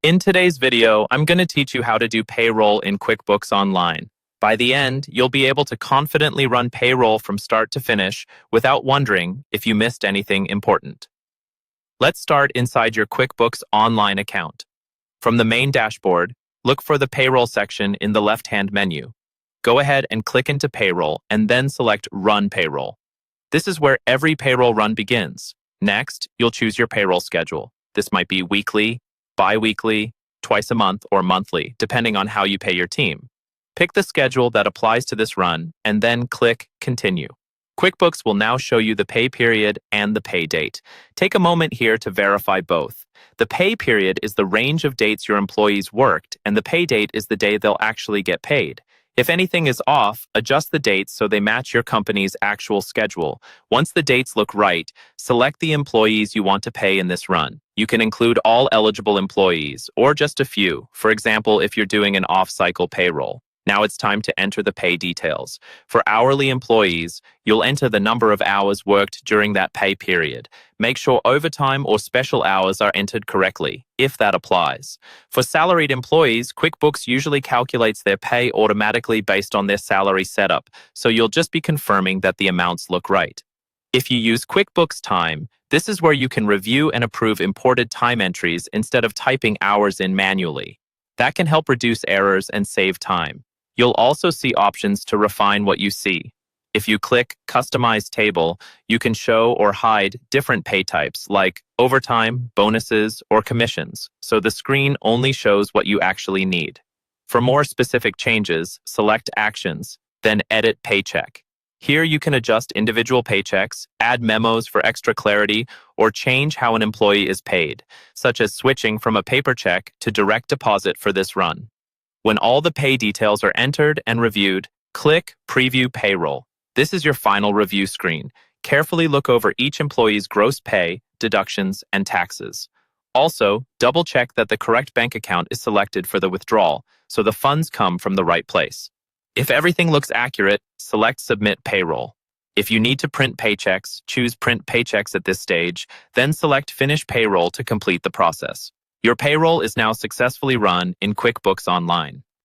In today's video, I'm going to teach you how to do payroll in QuickBooks Online. By the end, you'll be able to confidently run payroll from start to finish without wondering if you missed anything important. Let's start inside your QuickBooks Online account. From the main dashboard, look for the Payroll section in the left-hand menu. Go ahead and click into Payroll and then select Run Payroll. This is where every payroll run begins. Next, you'll choose your payroll schedule. This might be weekly, bi-weekly, twice a month, or monthly, depending on how you pay your team. Pick the schedule that applies to this run and then click Continue. QuickBooks will now show you the pay period and the pay date. Take a moment here to verify both. The pay period is the range of dates your employees worked, and the pay date is the day they'll actually get paid. If anything is off, adjust the dates so they match your company's actual schedule. Once the dates look right, select the employees you want to pay in this run. You can include all eligible employees, or just a few, for example, if you're doing an off-cycle payroll. Now it's time to enter the pay details. For hourly employees, you'll enter the number of hours worked during that pay period. Make sure overtime or special hours are entered correctly, if that applies. For salaried employees, QuickBooks usually calculates their pay automatically based on their salary setup, so you'll just be confirming that the amounts look right. If you use QuickBooks Time, this is where you can review and approve imported time entries instead of typing hours in manually. That can help reduce errors and save time. You'll also see options to refine what you see. If you click Customize Table, you can show or hide different pay types like overtime, bonuses, or commissions, so the screen only shows what you actually need. For more specific changes, select Actions, then Edit Paycheck. Here you can adjust individual paychecks, add memos for extra clarity, or change how an employee is paid, such as switching from a paper check to direct deposit for this run. When all the pay details are entered and reviewed, click Preview Payroll. This is your final review screen. Carefully look over each employee's gross pay, deductions, and taxes. Also, double-check that the correct bank account is selected for the withdrawal, so the funds come from the right place. If everything looks accurate, select Submit Payroll. If you need to print paychecks, choose Print Paychecks at this stage, then select Finish Payroll to complete the process. Your payroll is now successfully run in QuickBooks Online.